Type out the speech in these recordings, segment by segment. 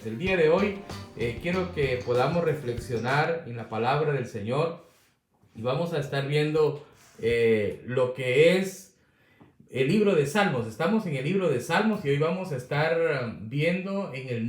El día de hoy quiero que podamos reflexionar en la palabra del Señor y vamos a estar viendo lo que es el libro de Salmos. Estamos en el libro de Salmos y hoy vamos a estar viendo en el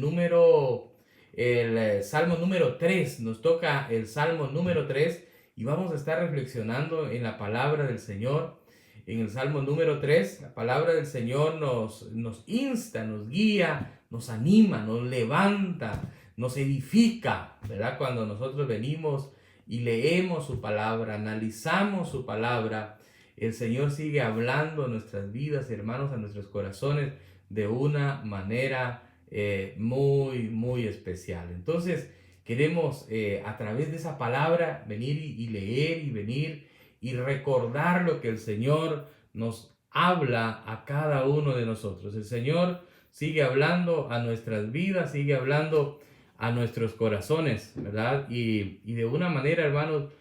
Salmo número 3. Nos toca el Salmo número 3 y vamos a estar reflexionando en la palabra del Señor. En el Salmo número 3, la palabra del Señor nos insta, nos guía, nos anima, nos levanta, nos edifica, ¿verdad? Cuando nosotros venimos y leemos su palabra, analizamos su palabra, el Señor sigue hablando a nuestras vidas, hermanos, a nuestros corazones de una manera muy especial. Entonces, queremos a través de esa palabra venir y leer y venir y recordar lo que el Señor nos habla a cada uno de nosotros. El Señor sigue hablando a nuestras vidas, sigue hablando a nuestros corazones, ¿verdad? Y de una manera, hermanos,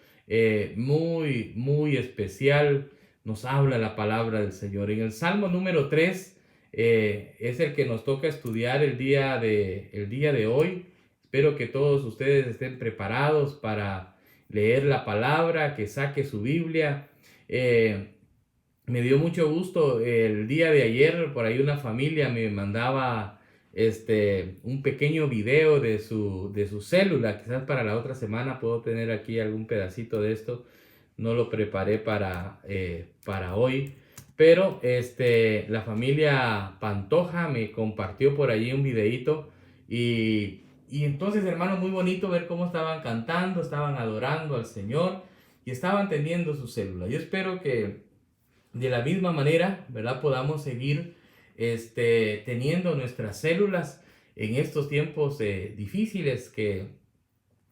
muy especial nos habla la palabra del Señor. En el Salmo número 3 es el que nos toca estudiar el día de hoy. Espero que todos ustedes estén preparados para leer la palabra, que saque su Biblia. Me dio mucho gusto el día de ayer, por ahí una familia me mandaba un pequeño video de su célula. Quizás para la otra semana puedo tener aquí algún pedacito de esto. No lo preparé para hoy, pero la familia Pantoja me compartió por allí un videito y entonces, hermanos, muy bonito ver cómo estaban cantando, estaban adorando al Señor y estaban teniendo su célula. Yo espero que de la misma manera, ¿verdad? Podamos seguir teniendo nuestras células en estos tiempos difíciles que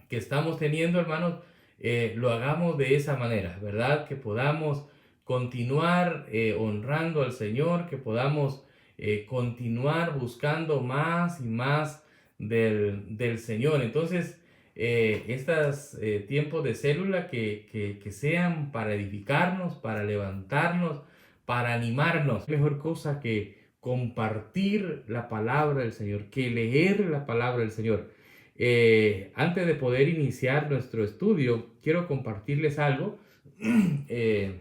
estamos teniendo, hermanos. Lo hagamos de esa manera, ¿verdad? Que podamos continuar honrando al Señor, que podamos continuar buscando más y más del Señor. Entonces, estos tiempos de célula que sean para edificarnos, para levantarnos, para animarnos. Mejor cosa que compartir la palabra del Señor, que leer la palabra del Señor. Antes de poder iniciar nuestro estudio, quiero compartirles algo. Eh,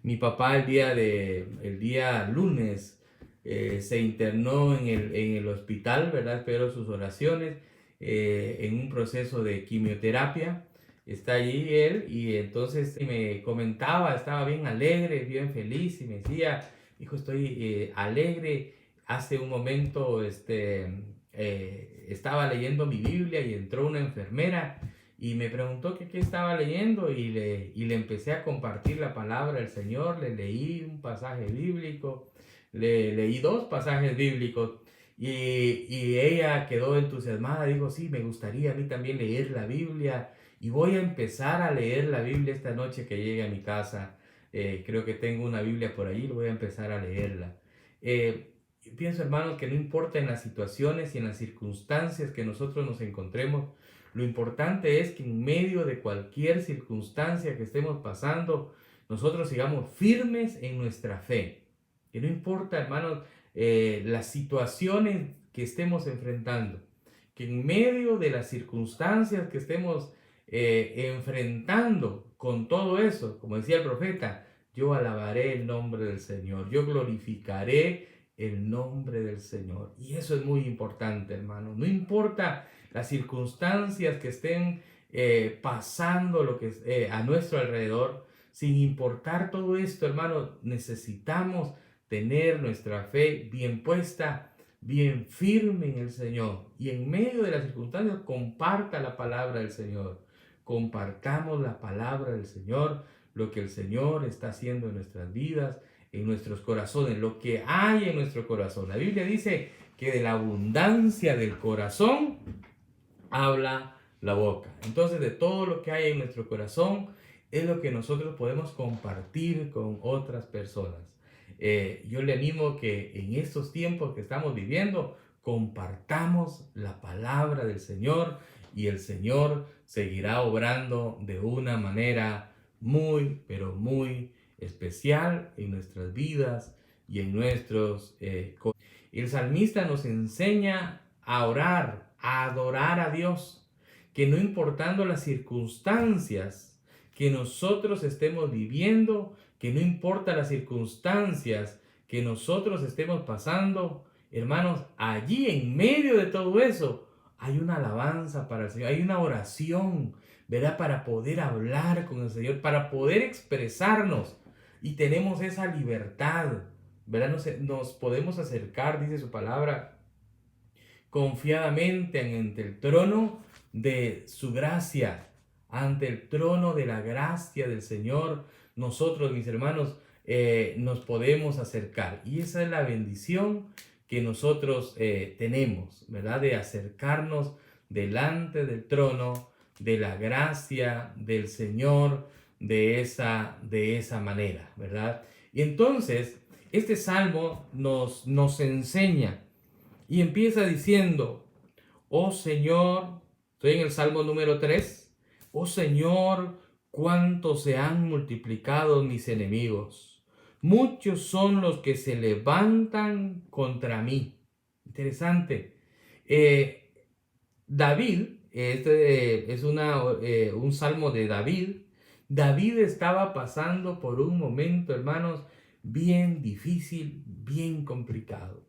Mi papá el día lunes se internó en el hospital, ¿verdad? Espero sus oraciones, en un proceso de quimioterapia. Está allí él y entonces me comentaba, estaba bien alegre, bien feliz y me decía, hijo, estoy alegre. Hace un momento estaba leyendo mi Biblia y entró una enfermera y me preguntó que qué estaba leyendo y le empecé a compartir la palabra del Señor. Le leí un pasaje bíblico, le leí dos pasajes bíblicos y ella quedó entusiasmada. Dijo, sí, me gustaría a mí también leer la Biblia y voy a empezar a leer la Biblia esta noche que llegue a mi casa. Creo que tengo una Biblia por allí, voy a empezar a leerla. Pienso, hermanos, que no importa en las situaciones y en las circunstancias que nosotros nos encontremos, lo importante es que en medio de cualquier circunstancia que estemos pasando, nosotros sigamos firmes en nuestra fe. Que no importa, hermanos, las situaciones que estemos enfrentando, que en medio de las circunstancias que estemos enfrentando con todo eso, como decía el profeta, yo alabaré el nombre del Señor, yo glorificaré el nombre del Señor. Y eso es muy importante, hermano. No importa las circunstancias que estén pasando a nuestro alrededor, sin importar todo esto, hermano, necesitamos tener nuestra fe bien puesta, bien firme en el Señor. Y en medio de las circunstancias, comparta la palabra del Señor. Compartamos la palabra del Señor, lo que el Señor está haciendo en nuestras vidas, en nuestros corazones, lo que hay en nuestro corazón. La Biblia dice que de la abundancia del corazón habla la boca. Entonces, de todo lo que hay en nuestro corazón es lo que nosotros podemos compartir con otras personas. Yo le animo que en estos tiempos que estamos viviendo, compartamos la palabra del Señor y el Señor seguirá obrando de una manera pero muy especial en nuestras vidas y en nuestros. El salmista nos enseña a orar, a adorar a Dios, que no importando las circunstancias que nosotros estemos viviendo, que no importa las circunstancias que nosotros estemos pasando, hermanos, allí en medio de todo eso hay una alabanza para el Señor, hay una oración, ¿verdad? Para poder hablar con el Señor, para poder expresarnos y tenemos esa libertad, ¿verdad? Nos podemos acercar, dice su palabra, confiadamente ante el trono de su gracia, ante el trono de la gracia del Señor. Nosotros, mis hermanos, nos podemos acercar. Y esa es la bendición que nosotros tenemos, ¿verdad? De acercarnos delante del trono de la gracia del Señor de esa manera, ¿verdad? Y entonces, este salmo nos enseña y empieza diciendo, oh Señor, estoy en el Salmo número 3, oh Señor, cuánto se han multiplicado mis enemigos. Muchos son los que se levantan contra mí. Interesante. David, este es un salmo de David. David estaba pasando por un momento, hermanos, bien difícil, bien complicado.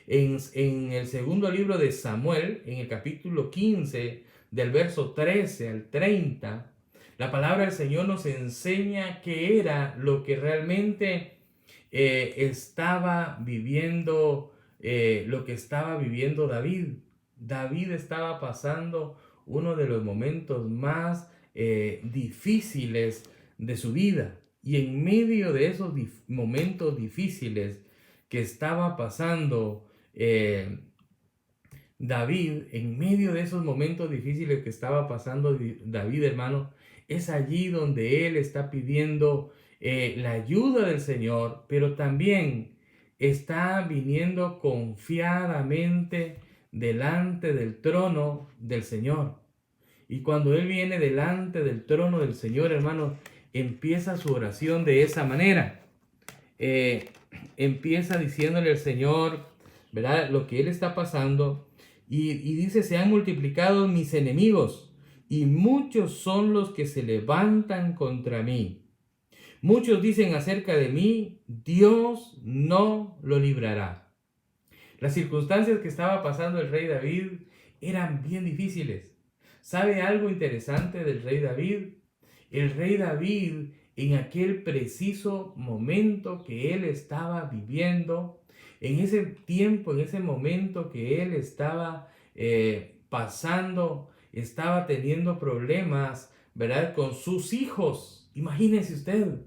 En el segundo libro de Samuel, en el capítulo 15, del verso 13 al 30, la palabra del Señor nos enseña qué era lo que realmente estaba viviendo, lo que estaba viviendo David. David estaba pasando uno de los momentos más difíciles de su vida. Y en medio de esos momentos difíciles que estaba pasando David, en medio de esos momentos difíciles que estaba pasando David, hermano, es allí donde él está pidiendo la ayuda del Señor, pero también está viniendo confiadamente delante del trono del Señor. Y cuando él viene delante del trono del Señor, hermano, empieza su oración de esa manera. Empieza diciéndole al Señor, ¿verdad? Lo que él está pasando. Y dice, se han multiplicado mis enemigos y muchos son los que se levantan contra mí. Muchos dicen acerca de mí, Dios no lo librará. Las circunstancias que estaba pasando el rey David eran bien difíciles. ¿Sabe algo interesante del rey David? El rey David, en aquel preciso momento que él estaba viviendo, en ese tiempo, en ese momento que él estaba pasando, estaba teniendo problemas, ¿verdad? Con sus hijos. Imagínese usted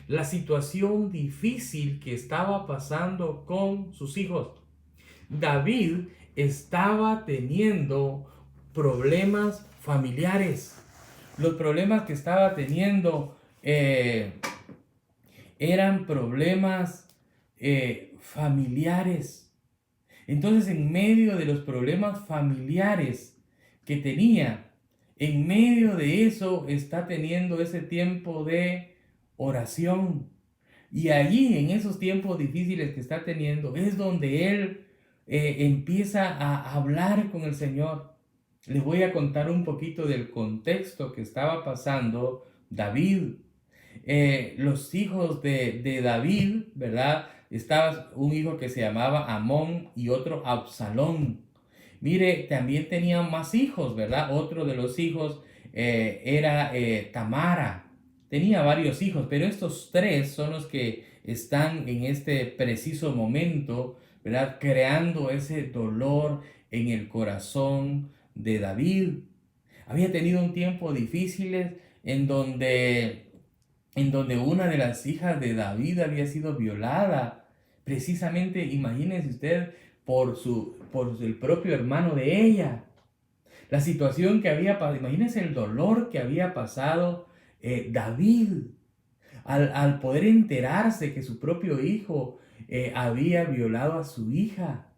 la situación difícil que estaba pasando con sus hijos. David estaba teniendo problemas familiares. Los problemas que estaba teniendo eran problemas familiares. Entonces, en medio de los problemas familiares que tenía, en medio de eso está teniendo ese tiempo de oración. Y allí, en esos tiempos difíciles que está teniendo, es donde él empieza a hablar con el Señor. Les voy a contar un poquito del contexto que estaba pasando David. Los hijos de David, ¿verdad? Estaba un hijo que se llamaba Amón y otro Absalón. Mire, también tenían más hijos, ¿verdad? Otro de los hijos era Tamara. Tenía varios hijos, pero estos tres son los que están en este preciso momento, ¿verdad? Creando ese dolor en el corazón de David. Había tenido un tiempo difícil en donde una de las hijas de David había sido violada. Precisamente, imagínense usted, por el propio hermano de ella. La situación que había pasado, imagínense el dolor que había pasado David al poder enterarse que su propio hijo había violado a su hija.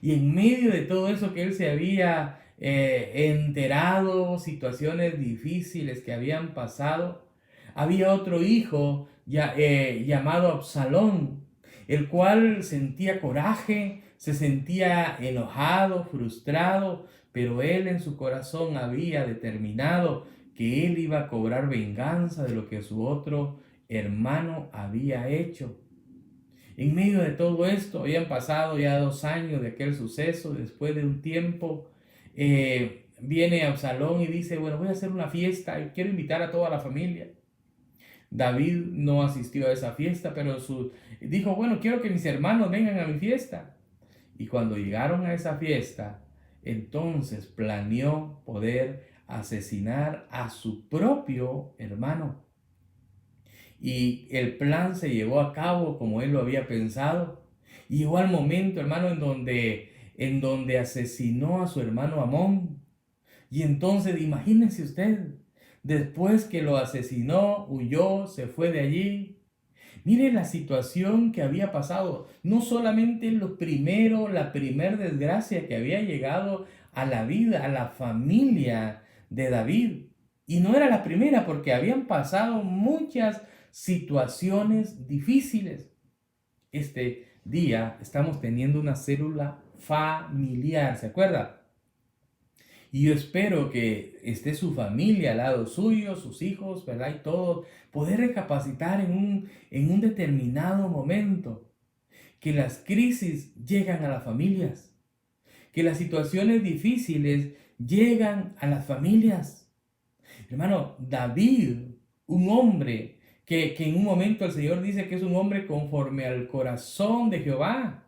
Y en medio de todo eso que él se había enterado, situaciones difíciles que habían pasado, había otro hijo llamado Absalón. el cual sentía coraje, se sentía enojado, frustrado, pero él en su corazón había determinado que él iba a cobrar venganza de lo que su otro hermano había hecho. En medio de todo esto, habían pasado ya 2 años de aquel suceso. Después de un tiempo, viene Absalón y dice, bueno, voy a hacer una fiesta y quiero invitar a toda la familia. David no asistió a esa fiesta, pero dijo, bueno, quiero que mis hermanos vengan a mi fiesta. Y cuando llegaron a esa fiesta, entonces planeó poder asesinar a su propio hermano. Y el plan se llevó a cabo como él lo había pensado. Y llegó al momento, hermano, en donde asesinó a su hermano Amón. Y entonces, imagínese usted, después que lo asesinó, huyó, se fue de allí. Mire la situación que había pasado. No solamente lo primero, la primer desgracia que había llegado a la vida, a la familia de David. Y no era la primera, porque habían pasado muchas situaciones difíciles. Este día estamos teniendo una célula familiar, ¿se acuerda? Y yo espero que esté su familia al lado suyo, sus hijos, ¿verdad? Y todo, poder recapacitar en un determinado momento que las crisis llegan a las familias, que las situaciones difíciles llegan a las familias. Hermano, David, un hombre que en un momento el Señor dice que es un hombre conforme al corazón de Jehová.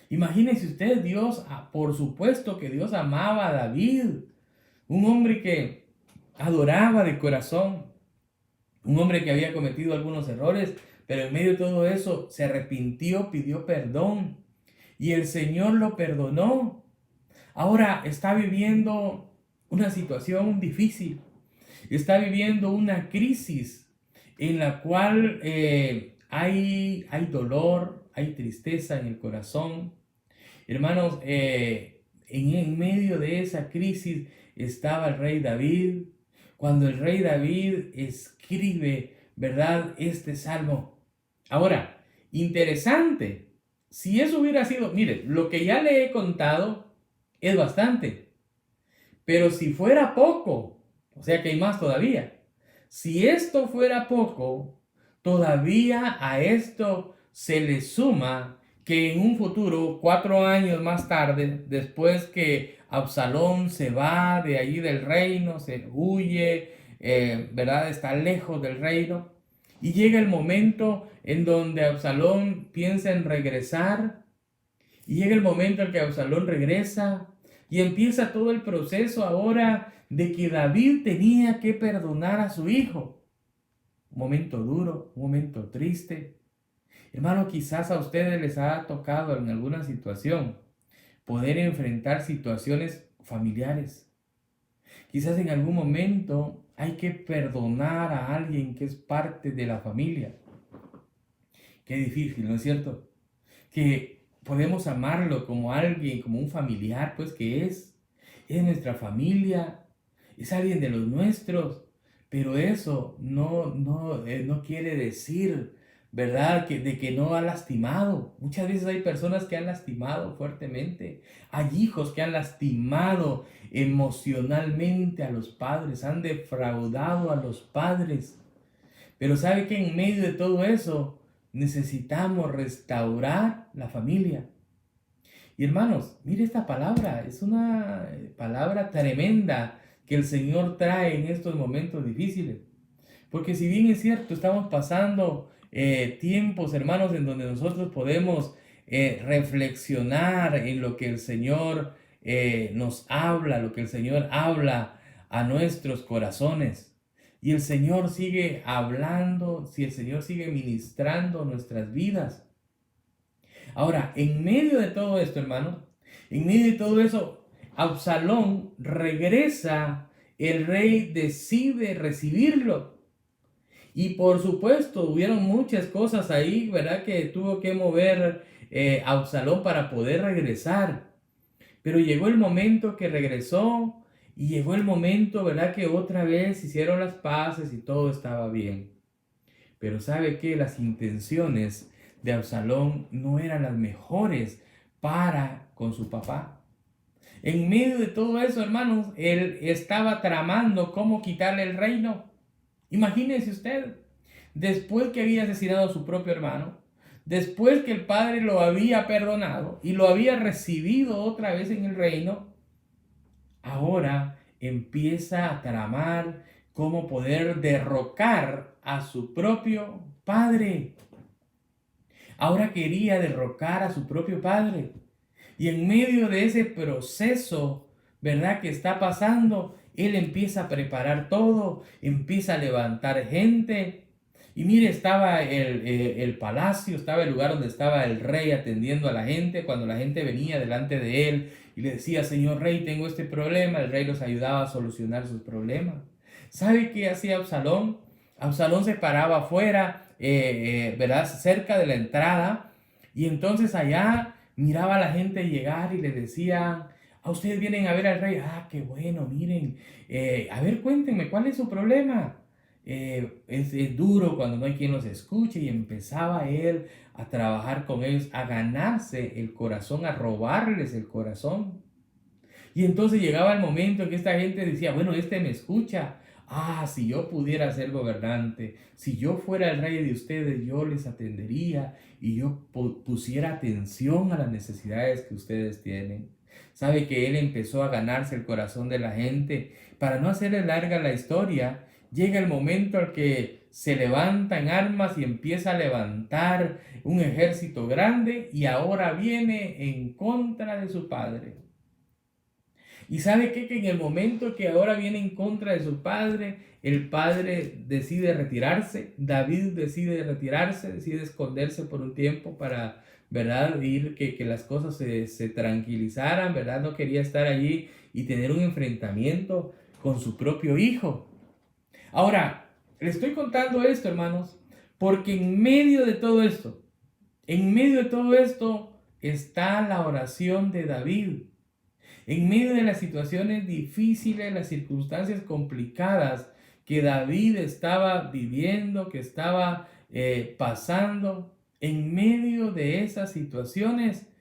Imagínese usted, Dios, por supuesto que Dios amaba a David, un hombre que adoraba de corazón, un hombre que había cometido algunos errores, pero en medio de todo eso se arrepintió, pidió perdón y el Señor lo perdonó. Ahora está viviendo una situación difícil, está viviendo una crisis en la cual hay dolor, hay tristeza en el corazón. Hermanos, en medio de esa crisis estaba el rey David. Cuando el rey David escribe, ¿verdad?, este salmo. Ahora, interesante, si eso hubiera sido, mire, lo que ya le he contado es bastante, pero si fuera poco, o sea que hay más todavía. Si esto fuera poco, todavía a esto se le suma que en un futuro, 4 años más tarde, después que Absalón se va de allí del reino, se huye, ¿verdad? Está lejos del reino. Y llega el momento en donde Absalón piensa en regresar. Y llega el momento en que Absalón regresa. Y empieza todo el proceso ahora de que David tenía que perdonar a su hijo. Un momento duro, un momento triste. Hermano, quizás a ustedes les ha tocado en alguna situación poder enfrentar situaciones familiares. Quizás en algún momento hay que perdonar a alguien que es parte de la familia. Qué difícil, ¿no es cierto? Que podemos amarlo como alguien, como un familiar, pues que es nuestra familia, es alguien de los nuestros, pero eso no quiere decir, ¿verdad?, de que no ha lastimado. Muchas veces hay personas que han lastimado fuertemente. Hay hijos que han lastimado emocionalmente a los padres, han defraudado a los padres. Pero ¿sabe que en medio de todo eso necesitamos restaurar la familia? Y hermanos, mire esta palabra, es una palabra tremenda que el Señor trae en estos momentos difíciles. Porque si bien es cierto, estamos pasando tiempos, hermanos, en donde nosotros podemos reflexionar en lo que el Señor nos habla, lo que el Señor habla a nuestros corazones. Y el Señor sigue hablando, si el Señor sigue ministrando nuestras vidas. Ahora, en medio de todo esto, hermano, en medio de todo eso, Absalón regresa, el rey decide recibirlo. Y por supuesto, hubieron muchas cosas ahí, ¿verdad?, que tuvo que mover Absalón para poder regresar. Pero llegó el momento que regresó y llegó el momento, ¿verdad?, que otra vez hicieron las paces y todo estaba bien. Pero ¿sabe qué? Las intenciones de Absalón no eran las mejores para con su papá. En medio de todo eso, hermanos, él estaba tramando cómo quitarle el reino. Imagínese usted, después que había asesinado a su propio hermano, después que el padre lo había perdonado y lo había recibido otra vez en el reino, ahora empieza a tramar cómo poder derrocar a su propio padre. Ahora quería derrocar a su propio padre. Y en medio de ese proceso, ¿verdad?, que está pasando, él empieza a preparar todo, empieza a levantar gente. Y mire, estaba el palacio, estaba el lugar donde estaba el rey atendiendo a la gente. Cuando la gente venía delante de él y le decía, señor rey, tengo este problema, el rey los ayudaba a solucionar sus problemas. ¿Sabe qué hacía Absalón? Absalón se paraba afuera, ¿verdad?, cerca de la entrada, y entonces allá miraba a la gente llegar y le decían, a ustedes vienen a ver al rey. Ah, qué bueno, miren, a ver, cuéntenme, ¿cuál es su problema? Es duro cuando no hay quien los escuche, y empezaba él a trabajar con ellos, a ganarse el corazón, a robarles el corazón. Y entonces llegaba el momento en que esta gente decía, bueno, este me escucha. Ah, si yo pudiera ser gobernante, si yo fuera el rey de ustedes, yo les atendería y yo pusiera atención a las necesidades que ustedes tienen. Sabe que él empezó a ganarse el corazón de la gente. Para no hacerle larga la historia, llega el momento en que se levantan armas y empieza a levantar un ejército grande, y ahora viene en contra de su padre. Y sabe qué, que en el momento que ahora viene en contra de su padre, el padre decide retirarse, David decide retirarse, decide esconderse por un tiempo para, ¿verdad?, ir que las cosas se tranquilizaran, ¿verdad? No quería estar allí y tener un enfrentamiento con su propio hijo. Ahora, le estoy contando esto, hermanos, porque en medio de todo esto, está la oración de David. En medio de las situaciones difíciles, las circunstancias complicadas que David estaba viviendo, que estaba pasando, en medio de esas situaciones,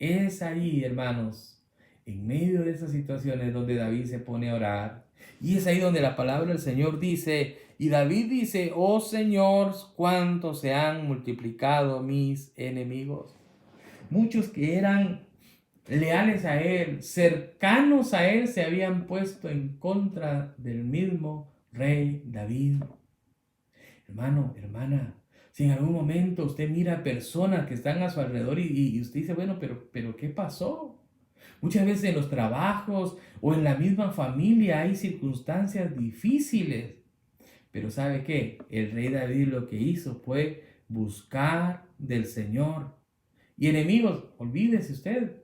es ahí, hermanos, en medio de esas situaciones donde David se pone a orar. Y es ahí donde la palabra del Señor dice, y David dice, oh Señor, cuánto se han multiplicado mis enemigos. Muchos que eran leales a él, cercanos a él, se habían puesto en contra del mismo rey David. Hermano, hermana, si en algún momento usted mira personas que están a su alrededor y usted dice, bueno, pero ¿qué pasó? Muchas veces en los trabajos o en la misma familia hay circunstancias difíciles. Pero ¿sabe qué? El rey David lo que hizo fue buscar del Señor. Y enemigos, olvídese usted.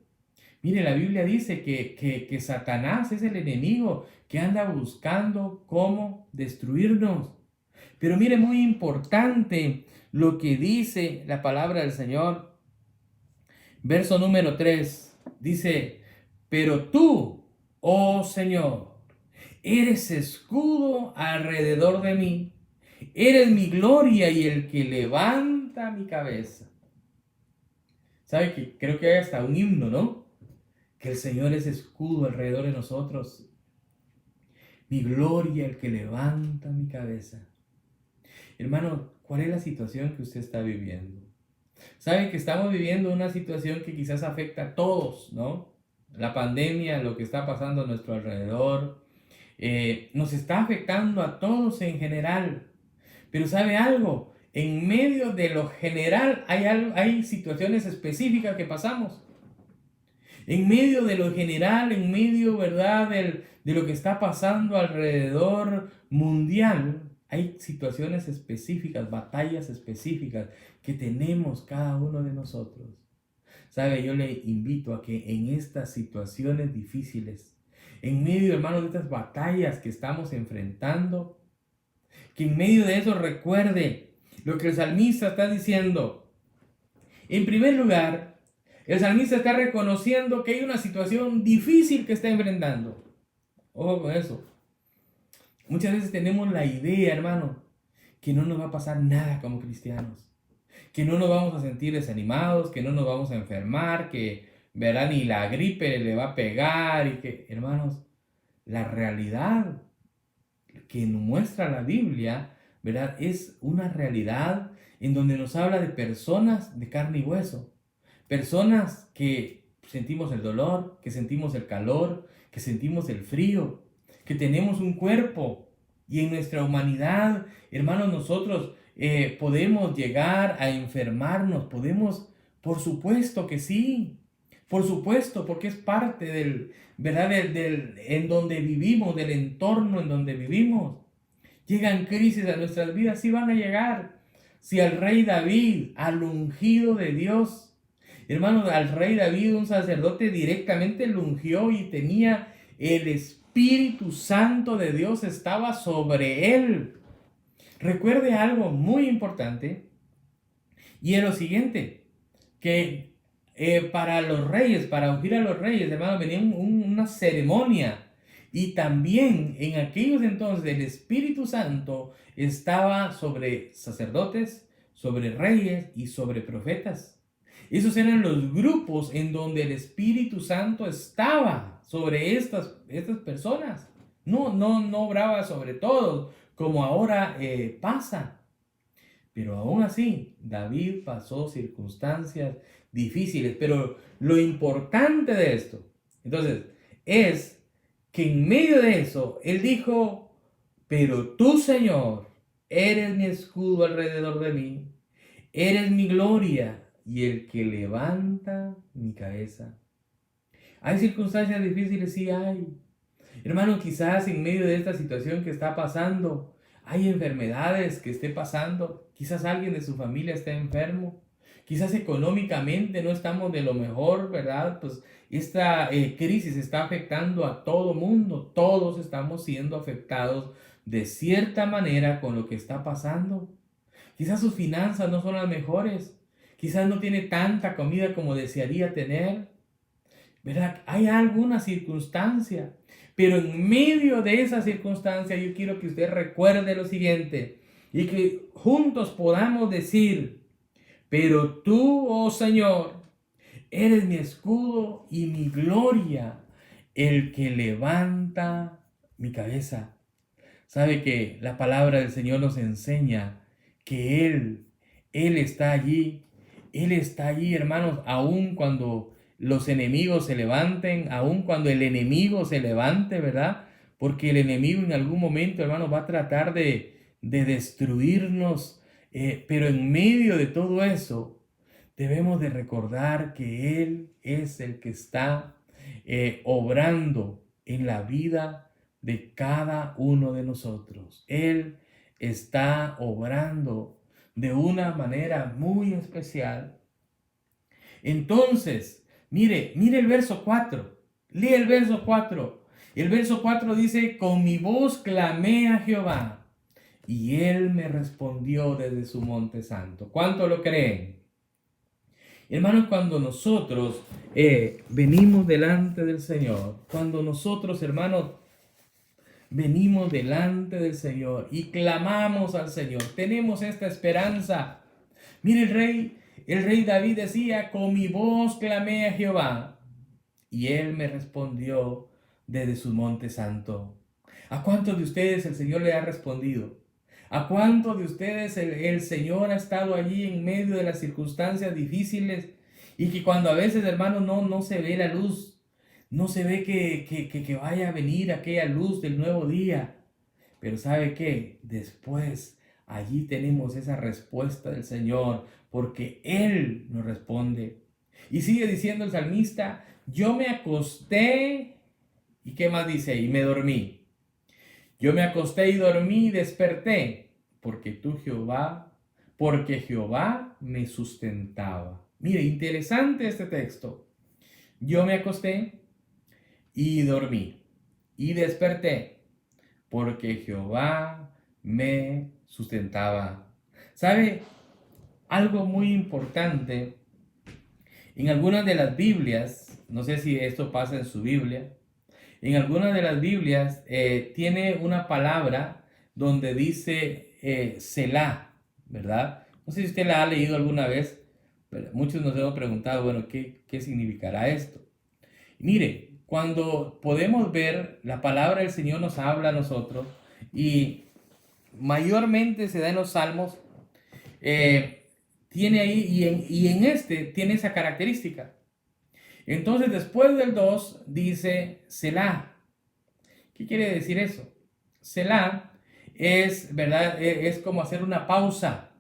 Mire, la Biblia dice que Satanás es el enemigo que anda buscando cómo destruirnos. Pero mire, muy importante lo que dice la palabra del Señor. Verso número 3 dice, pero tú, oh Señor, eres escudo alrededor de mí, eres mi gloria y el que levanta mi cabeza. ¿Sabe que creo que hay hasta un himno, ¿no? Que el Señor es escudo alrededor de nosotros. Mi gloria, el que levanta mi cabeza. Hermano, ¿cuál es la situación que usted está viviendo? Saben que estamos viviendo una situación que quizás afecta a todos, ¿no? La pandemia, lo que está pasando a nuestro alrededor, nos está afectando a todos en general. Pero ¿sabe algo? En medio de lo general hay situaciones específicas que pasamos. En medio de lo general, en medio, ¿verdad?, de lo que está pasando alrededor mundial, hay situaciones específicas, batallas específicas que tenemos cada uno de nosotros. ¿Sabe? Yo le invito a que en estas situaciones difíciles, en medio, hermanos, de estas batallas que estamos enfrentando, que en medio de eso recuerde lo que el salmista está diciendo. En primer lugar, el salmista está reconociendo que hay una situación difícil que está enfrentando. Ojo con eso. Muchas veces tenemos la idea, hermano, que no nos va a pasar nada como cristianos. que no nos vamos a sentir desanimados, que no nos vamos a enfermar, que verá ni la gripe le va a pegar y que, hermanos, la realidad que nos muestra la Biblia, ¿verdad? Es una realidad en donde nos habla de personas de carne y hueso, personas que sentimos el dolor, que sentimos el calor, que sentimos el frío, que tenemos un cuerpo y en nuestra humanidad, hermanos, nosotros podemos llegar a enfermarnos, podemos, por supuesto que sí, por supuesto, porque es parte del, ¿verdad? En donde vivimos, del entorno en donde vivimos. Llegan crisis a nuestras vidas, sí van a llegar. Si al rey David, al ungido de Dios, hermano, al rey David, un sacerdote directamente lo ungió y tenía el Espíritu Santo de Dios, estaba sobre él. Recuerde algo muy importante y es lo siguiente, que para los reyes, para ungir a los reyes, hermano, venía una ceremonia. Y también en aquellos entonces el Espíritu Santo estaba sobre sacerdotes, sobre reyes y sobre profetas. Esos eran los grupos en donde el Espíritu Santo estaba sobre estas personas. No obraba sobre todos, como ahora pasa. Pero aún así, David pasó circunstancias difíciles. Pero lo importante de esto, entonces, es que en medio de eso, él dijo, pero tú, Señor, eres mi escudo alrededor de mí, eres mi gloria y el que levanta mi cabeza. ¿Hay circunstancias difíciles? Sí hay. Hermano, quizás en medio de esta situación que está pasando, hay enfermedades que esté pasando, quizás alguien de su familia esté enfermo, quizás económicamente no estamos de lo mejor, ¿verdad? Pues esta crisis está afectando a todo mundo, todos estamos siendo afectados de cierta manera con lo que está pasando. Quizás sus finanzas no son las mejores, quizás no tiene tanta comida como desearía tener, ¿verdad? Hay alguna circunstancia, pero en medio de esa circunstancia yo quiero que usted recuerde lo siguiente y que juntos podamos decir, pero tú, oh Señor, eres mi escudo y mi gloria, el que levanta mi cabeza. Sabe que la palabra del Señor nos enseña que Él está allí, hermanos, aun cuando los enemigos se levanten, aun cuando el enemigo se levante, ¿verdad? Porque el enemigo en algún momento, hermanos, va a tratar de destruirnos, pero en medio de todo eso, debemos de recordar que Él es el que está obrando en la vida de cada uno de nosotros. Él está obrando de una manera muy especial. Entonces, mire el verso 4. Lee el verso 4. El verso 4 dice, con mi voz clamé a Jehová y él me respondió desde su monte santo. ¿Cuánto lo creen? Hermanos, cuando nosotros venimos delante del Señor, cuando nosotros, hermanos, venimos delante del Señor y clamamos al Señor, tenemos esta esperanza. Mire, el rey David decía, con mi voz clamé a Jehová y él me respondió desde su monte santo. ¿A cuántos de ustedes el Señor le ha respondido? ¿A cuántos de ustedes el Señor ha estado allí en medio de las circunstancias difíciles y que cuando a veces, hermano, no se ve la luz, no se ve que vaya a venir aquella luz del nuevo día? Pero ¿sabe qué? Después allí tenemos esa respuesta del Señor porque Él nos responde. Y sigue diciendo el salmista, yo me acosté, ¿y qué más dice? Y me dormí. Yo me acosté y dormí y desperté, porque Jehová me sustentaba. Mire, interesante este texto. Yo me acosté y dormí y desperté, porque Jehová me sustentaba. ¿Sabe? Algo muy importante, en algunas de las Biblias, no sé si esto pasa en su Biblia, en algunas de las Biblias tiene una palabra donde dice Selah, ¿verdad? No sé si usted la ha leído alguna vez, pero muchos nos hemos preguntado, bueno, ¿qué significará esto? Mire, cuando podemos ver, la palabra del Señor nos habla a nosotros y mayormente se da en los salmos, eh, tiene ahí y en este tiene esa característica. Entonces después del 2 dice Selah. ¿Qué quiere decir eso? Selah es, ¿verdad? Es como hacer una pausa.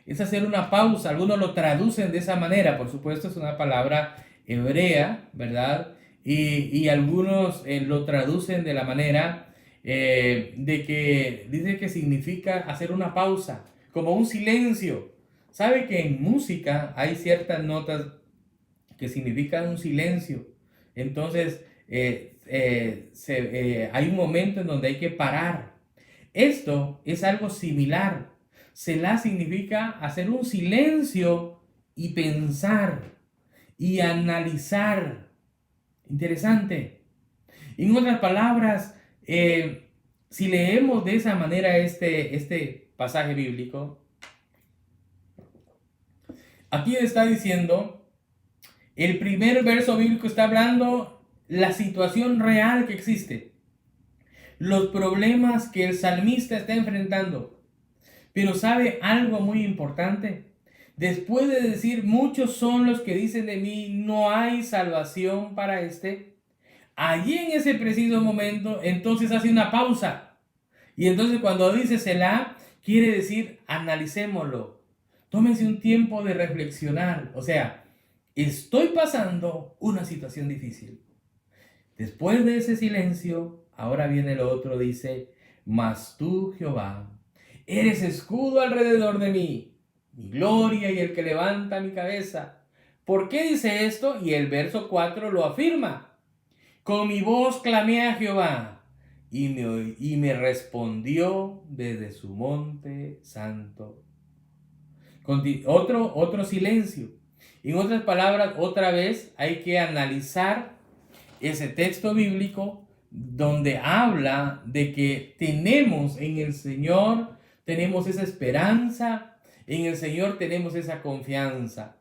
Es hacer una pausa. Algunos lo traducen de esa manera. Por supuesto, es una palabra hebrea, ¿verdad? Y algunos lo traducen de la manera de que dice que significa hacer una pausa, como un silencio. ¿Sabe que en música hay ciertas notas que significan un silencio? Entonces, hay un momento en donde hay que parar. Esto es algo similar. Selah significa hacer un silencio y pensar y analizar. Interesante. En otras palabras, si leemos de esa manera este pasaje bíblico, aquí está diciendo, el primer verso bíblico está hablando la situación real que existe, los problemas que el salmista está enfrentando. Pero ¿sabe algo muy importante? Después de decir, muchos son los que dicen de mí, no hay salvación para este. Allí en ese preciso momento, entonces hace una pausa. Y entonces cuando dice Selah, quiere decir, analicémoslo. Tómense un tiempo de reflexionar. O sea, estoy pasando una situación difícil. Después de ese silencio, ahora viene lo otro, dice, mas tú, Jehová, eres escudo alrededor de mí, mi gloria y el que levanta mi cabeza. ¿Por qué dice esto? Y el verso 4 lo afirma. Con mi voz clamé a Jehová y me respondió desde su monte santo. Otro silencio. En otras palabras, otra vez hay que analizar ese texto bíblico donde habla de que tenemos en el Señor, tenemos esa esperanza, en el Señor tenemos esa confianza.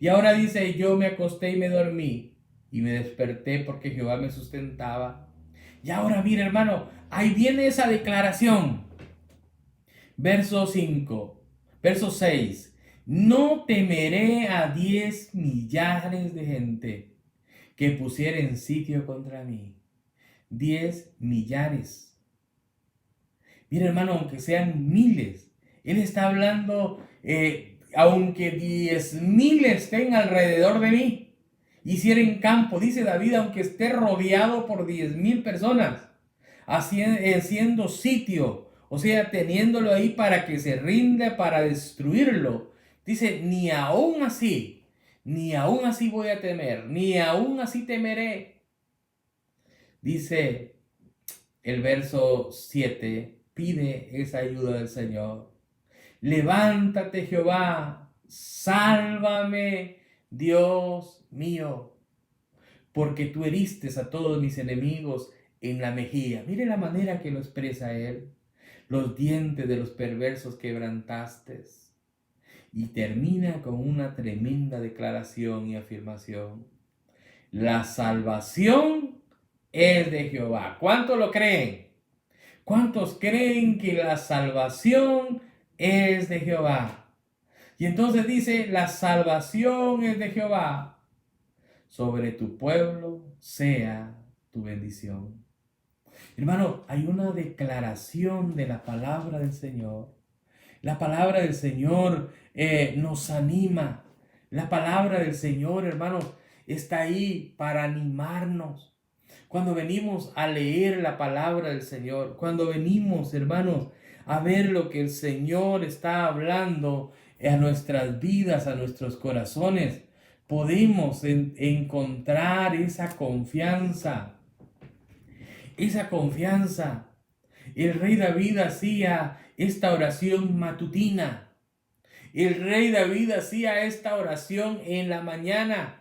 Y ahora dice, yo me acosté y me dormí y me desperté porque Jehová me sustentaba. Y ahora mira, hermano, ahí viene esa declaración. Verso 5, verso 6. No temeré a 10 millares de gente que pusieren sitio contra mí. 10 millares. Mira, hermano, aunque sean miles, él está hablando, aunque 10,000 estén alrededor de mí, hicieren campo, dice David, aunque esté rodeado por 10,000 personas, haciendo sitio, o sea, teniéndolo ahí para que se rinda, para destruirlo. Dice, ni aún así voy a temer, ni aún así temeré. Dice el verso 7, pide esa ayuda del Señor. Levántate, Jehová, sálvame, Dios mío, porque tú heriste a todos mis enemigos en la mejilla. Mire la manera que lo expresa él. Los dientes de los perversos quebrantaste. Y termina con una tremenda declaración y afirmación. La salvación es de Jehová. ¿Cuántos lo creen? ¿Cuántos creen que la salvación es de Jehová? Y entonces dice, la salvación es de Jehová. Sobre tu pueblo sea tu bendición. Hermano, hay una declaración de la palabra del Señor. La palabra del Señor nos anima. La palabra del Señor, hermanos, está ahí para animarnos. Cuando venimos a leer la palabra del Señor, cuando venimos, hermanos, a ver lo que el Señor está hablando a nuestras vidas, a nuestros corazones, podemos encontrar esa confianza. Esa confianza. El rey David hacía esta oración matutina. El rey David hacía esta oración en la mañana.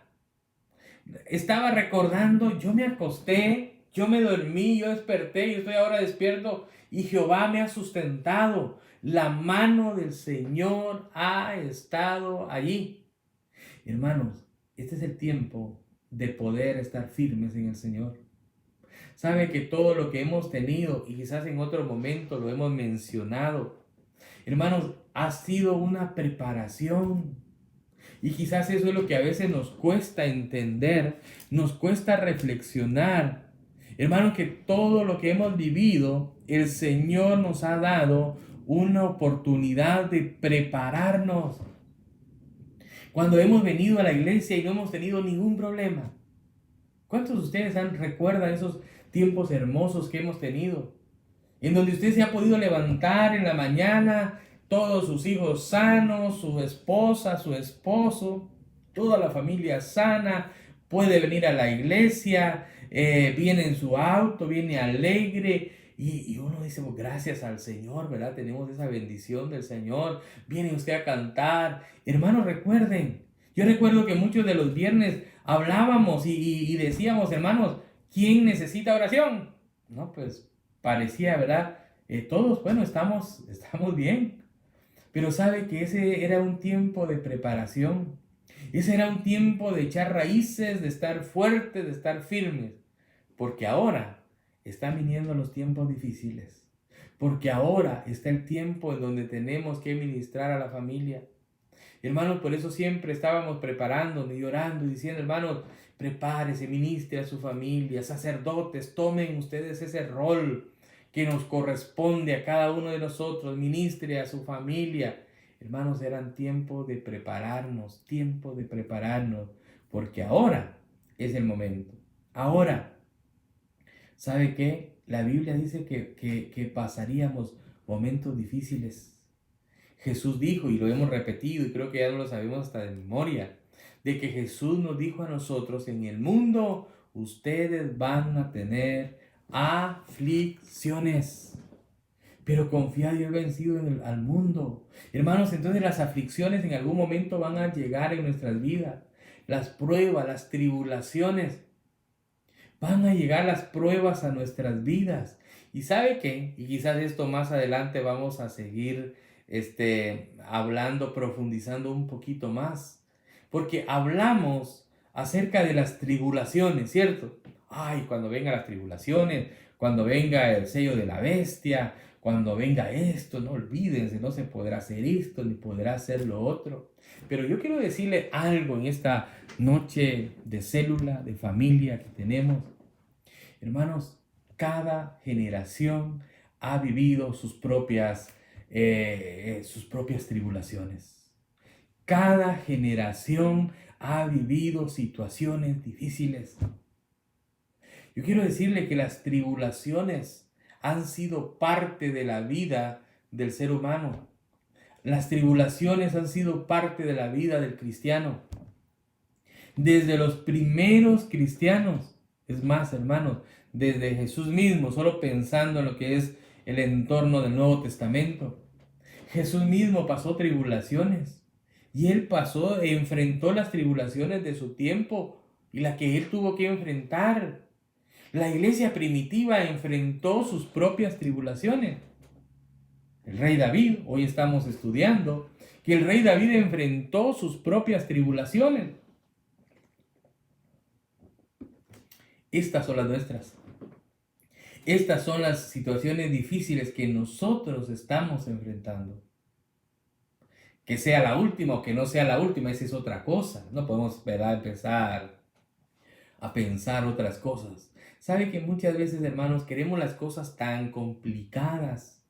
Estaba recordando, yo me acosté, yo me dormí, yo desperté y estoy ahora despierto y Jehová me ha sustentado. La mano del Señor ha estado allí. Hermanos, este es el tiempo de poder estar firmes en el Señor. Sabe que todo lo que hemos tenido, y quizás en otro momento lo hemos mencionado, hermanos, ha sido una preparación. Y quizás eso es lo que a veces nos cuesta entender, nos cuesta reflexionar. Hermanos, que todo lo que hemos vivido, el Señor nos ha dado una oportunidad de prepararnos. Cuando hemos venido a la iglesia y no hemos tenido ningún problema. ¿Cuántos de ustedes recuerdan esos tiempos hermosos que hemos tenido? En donde usted se ha podido levantar en la mañana, todos sus hijos sanos, su esposa, su esposo, toda la familia sana, puede venir a la iglesia, viene en su auto, viene alegre, y uno dice, pues, gracias al Señor, ¿verdad? Tenemos esa bendición del Señor, viene usted a cantar. Hermanos, recuerden, yo recuerdo que muchos de los viernes hablábamos y decíamos, hermanos, ¿quién necesita oración? No, pues parecía, ¿verdad? Todos, bueno, estamos bien. Pero sabe que ese era un tiempo de preparación. Ese era un tiempo de echar raíces, de estar fuertes, de estar firmes. Porque ahora están viniendo los tiempos difíciles. Porque ahora está el tiempo en donde tenemos que ministrar a la familia. Hermanos, por eso siempre estábamos preparándonos y orando y diciendo, hermanos, prepárese, ministre a su familia, sacerdotes, tomen ustedes ese rol que nos corresponde a cada uno de nosotros, ministre a su familia. Hermanos, eran tiempo de prepararnos, porque ahora es el momento. Ahora, ¿sabe qué? La Biblia dice que pasaríamos momentos difíciles. Jesús dijo, y lo hemos repetido, y creo que ya lo sabemos hasta de memoria, de que Jesús nos dijo a nosotros, en el mundo ustedes van a tener aflicciones, pero confiad y he vencido al mundo. Hermanos, entonces las aflicciones en algún momento van a llegar en nuestras vidas. Las pruebas, las tribulaciones. Van a llegar las pruebas a nuestras vidas. ¿Y sabe qué? Y quizás esto más adelante vamos a seguir hablando, profundizando un poquito más. Porque hablamos acerca de las tribulaciones, ¿cierto? Ay, cuando vengan las tribulaciones, cuando venga el sello de la bestia, cuando venga esto, no olvídense, no se podrá hacer esto, ni podrá hacer lo otro. Pero yo quiero decirle algo en esta noche de célula, de familia que tenemos. Hermanos, cada generación ha vivido sus propias tribulaciones. Cada generación ha vivido situaciones difíciles. Yo quiero decirle que las tribulaciones han sido parte de la vida del ser humano. Las tribulaciones han sido parte de la vida del cristiano. Desde los primeros cristianos, es más, hermanos, desde Jesús mismo, solo pensando en lo que es el entorno del Nuevo Testamento. Jesús mismo pasó tribulaciones y él enfrentó las tribulaciones de su tiempo y las que él tuvo que enfrentar. La iglesia primitiva enfrentó sus propias tribulaciones. El rey David, hoy estamos estudiando, que el rey David enfrentó sus propias tribulaciones. Estas son las nuestras. Estas son las situaciones difíciles que nosotros estamos enfrentando. Que sea la última o que no sea la última, esa es otra cosa. No podemos, ¿verdad?, empezar a pensar otras cosas. ¿Sabe que muchas veces, hermanos, queremos las cosas tan complicadas?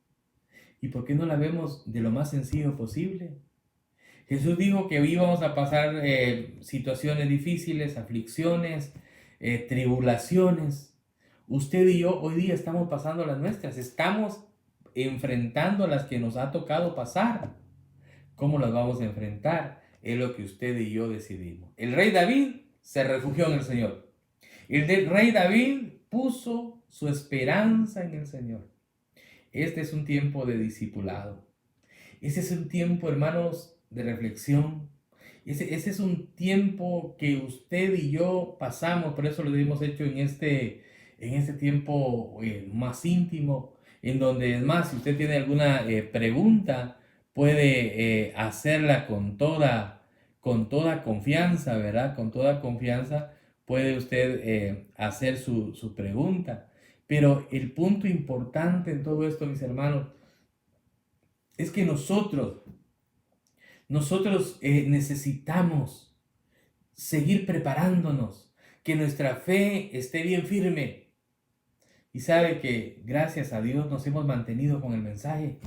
¿Y por qué no las vemos de lo más sencillo posible? Jesús dijo que íbamos a pasar situaciones difíciles, aflicciones, tribulaciones. Usted y yo hoy día estamos pasando las nuestras, estamos enfrentando las que nos ha tocado pasar. ¿Cómo las vamos a enfrentar? Es lo que usted y yo decidimos. El rey David se refugió en el Señor. El rey David puso su esperanza en el Señor. Este es un tiempo de discipulado. Ese es un tiempo, hermanos, de reflexión. Ese es un tiempo que usted y yo pasamos, por eso lo hemos hecho en este tiempo más íntimo, en donde es más, si usted tiene alguna pregunta, puede hacerla con toda confianza, ¿verdad? Con toda confianza puede usted hacer su pregunta. Pero el punto importante en todo esto, mis hermanos, es que nosotros necesitamos seguir preparándonos, que nuestra fe esté bien firme. Y sabe que gracias a Dios nos hemos mantenido con el mensaje.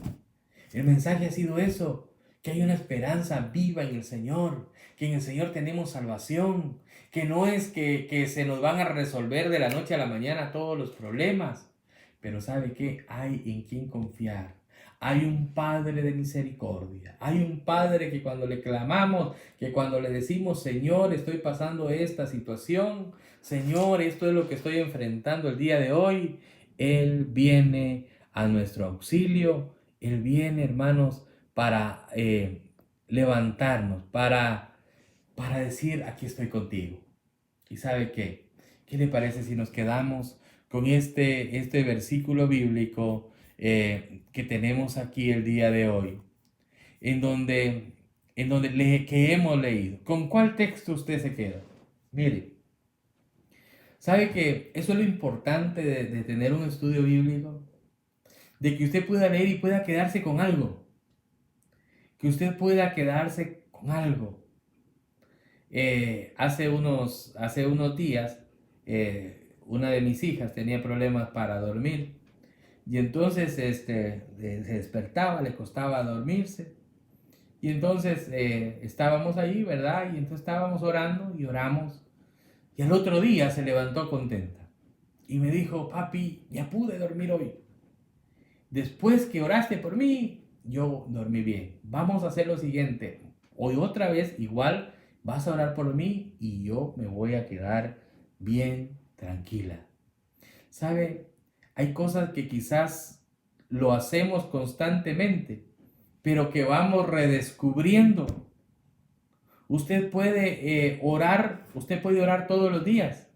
El mensaje ha sido eso, que hay una esperanza viva en el Señor, que en el Señor tenemos salvación, que no es que se nos van a resolver de la noche a la mañana todos los problemas, pero sabe que hay en quien confiar. Hay un Padre de misericordia, hay un Padre que cuando le clamamos, que cuando le decimos, Señor, estoy pasando esta situación, Señor, esto es lo que estoy enfrentando el día de hoy, Él viene a nuestro auxilio. Él viene, hermanos, para levantarnos, para decir, aquí estoy contigo. ¿Y sabe qué? ¿Qué le parece si nos quedamos con este versículo bíblico que tenemos aquí el día de hoy? En donde, que hemos leído. ¿Con cuál texto usted se queda? Mire, ¿sabe que eso es lo importante de tener un estudio bíblico? De que usted pueda leer y pueda quedarse con algo. Que usted pueda quedarse con algo. Hace unos días, una de mis hijas tenía problemas para dormir y entonces se despertaba, le costaba dormirse y entonces estábamos ahí, ¿verdad? Y entonces estábamos orando y oramos y al otro día se levantó contenta y me dijo, papi, ya pude dormir hoy. Después que oraste por mí, yo dormí bien. Vamos a hacer lo siguiente. Hoy otra vez, igual, vas a orar por mí y yo me voy a quedar bien tranquila. ¿Sabe? Hay cosas que quizás lo hacemos constantemente, pero que vamos redescubriendo. Usted puede orar todos los días,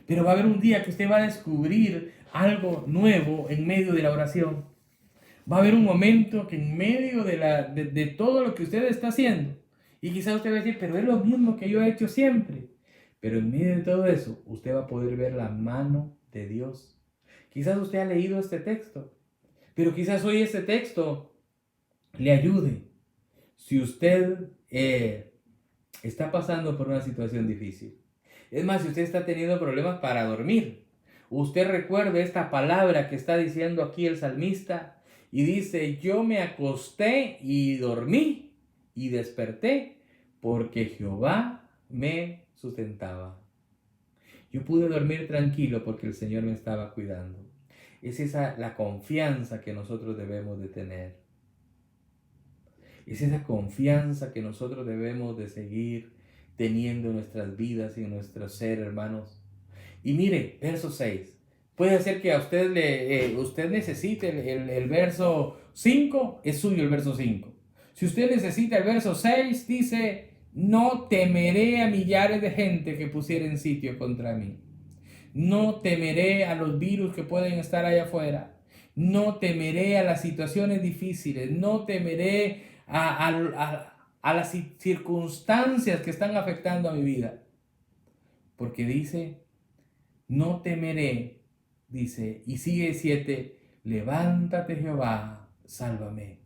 pero va a haber un día que usted va a descubrir algo nuevo en medio de la oración. Va a haber un momento que en medio de todo lo que usted está haciendo, y quizás usted va a decir, pero es lo mismo que yo he hecho siempre. Pero en medio de todo eso, usted va a poder ver la mano de Dios. Quizás usted ha leído este texto, pero quizás hoy este texto le ayude. Si usted está pasando por una situación difícil. Es más, si usted está teniendo problemas para dormir, usted recuerde esta palabra que está diciendo aquí el salmista y dice, yo me acosté y dormí y desperté porque Jehová me sustentaba. Yo pude dormir tranquilo porque el Señor me estaba cuidando. Es esa la confianza que nosotros debemos de tener. Es esa confianza que nosotros debemos de seguir teniendo en nuestras vidas y en nuestro ser, hermanos. Y mire, verso 6. Puede ser que a usted necesite el verso 5, es suyo el verso 5. Si usted necesita el verso 6, dice, no temeré a millares de gente que pusieren sitio contra mí. No temeré a los virus que pueden estar allá afuera. No temeré a las situaciones difíciles. No temeré a las circunstancias que están afectando a mi vida. Porque dice, no temeré, dice, y sigue 7, levántate Jehová, sálvame.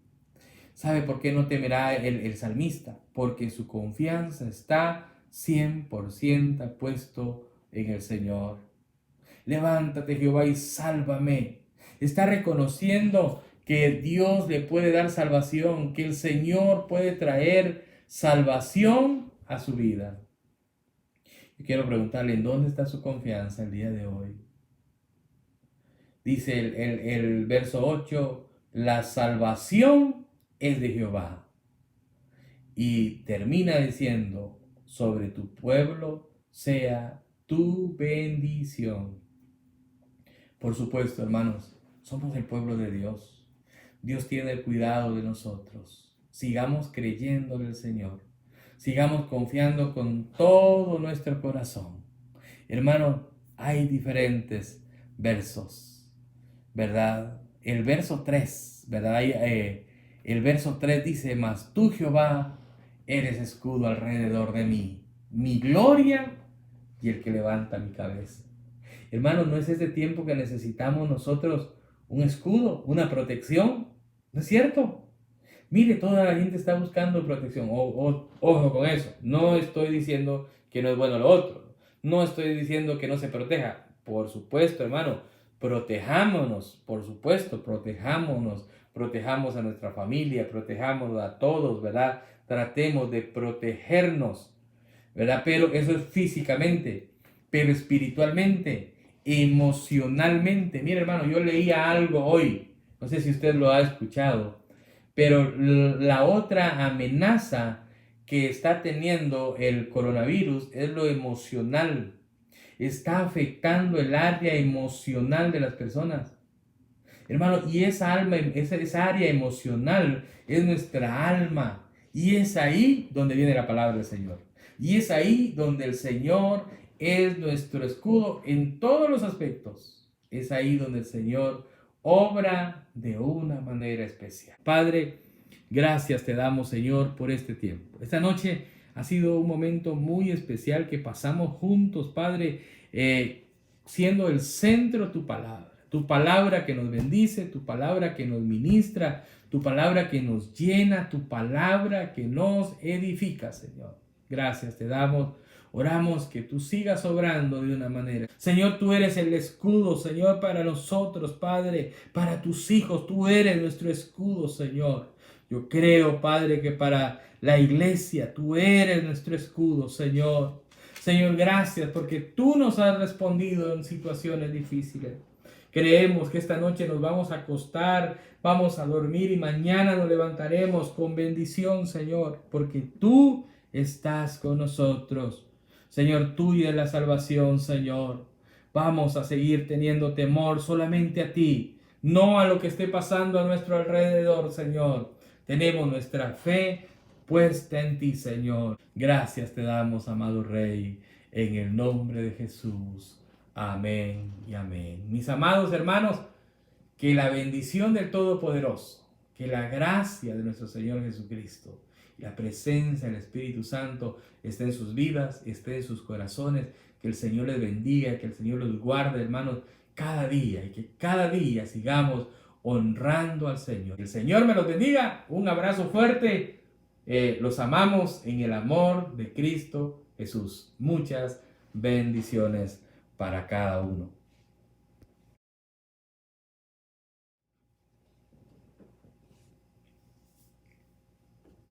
¿Sabe por qué no temerá el salmista? Porque su confianza está 100% puesto en el Señor. Levántate Jehová y sálvame. Está reconociendo que Dios le puede dar salvación, que el Señor puede traer salvación a su vida. Yo quiero preguntarle, ¿en dónde está su confianza el día de hoy? Dice el verso 8, la salvación es de Jehová. Y termina diciendo, sobre tu pueblo sea tu bendición. Por supuesto, hermanos, somos el pueblo de Dios. Dios tiene el cuidado de nosotros. Sigamos creyendo en el Señor. Sigamos confiando con todo nuestro corazón. Hermano, hay diferentes versos, ¿verdad? el verso 3, ¿verdad? El verso 3 dice, mas tú, Jehová, eres escudo alrededor de mí, mi gloria y el que levanta mi cabeza. Hermano, ¿no es este tiempo que necesitamos nosotros un escudo, una protección? ¿No es cierto? Mire, toda la gente está buscando protección. Ojo con eso. No estoy diciendo que no es bueno lo otro. No estoy diciendo que no se proteja. Por supuesto, hermano, protejámonos. Por supuesto, protejámonos. Protejamos a nuestra familia, protejamos a todos, ¿verdad? Tratemos de protegernos, ¿verdad? Pero eso es físicamente, pero espiritualmente, emocionalmente. Mire, hermano, yo leía algo hoy. No sé si usted lo ha escuchado, pero la otra amenaza que está teniendo el coronavirus es lo emocional. Está afectando el área emocional de las personas. Hermano, y esa área emocional es nuestra alma. Y es ahí donde viene la palabra del Señor. Y es ahí donde el Señor es nuestro escudo en todos los aspectos. Es ahí donde el Señor obra de una manera especial. Padre, gracias te damos, Señor, por este tiempo. Esta noche ha sido un momento muy especial que pasamos juntos, Padre, siendo el centro tu palabra que nos bendice, tu palabra que nos ministra, tu palabra que nos llena, tu palabra que nos edifica, Señor. Gracias te damos. Oramos que tú sigas obrando de una manera. Señor, tú eres el escudo, Señor, para nosotros, Padre, para tus hijos. Tú eres nuestro escudo, Señor. Yo creo, Padre, que para la iglesia tú eres nuestro escudo, Señor. Señor, gracias porque tú nos has respondido en situaciones difíciles. Creemos que esta noche nos vamos a acostar, vamos a dormir y mañana nos levantaremos con bendición, Señor, porque tú estás con nosotros. Señor, tuya es la salvación, Señor. Vamos a seguir teniendo temor solamente a ti, no a lo que esté pasando a nuestro alrededor, Señor. Tenemos nuestra fe puesta en ti, Señor. Gracias te damos, amado Rey, en el nombre de Jesús. Amén y amén. Mis amados hermanos, que la bendición del Todopoderoso, que la gracia de nuestro Señor Jesucristo y la presencia del Espíritu Santo esté en sus vidas, esté en sus corazones, que el Señor les bendiga, que el Señor los guarde, hermanos, cada día, y que cada día sigamos honrando al Señor. Que el Señor me los bendiga. Un abrazo fuerte. Los amamos en el amor de Cristo Jesús. Muchas bendiciones para cada uno.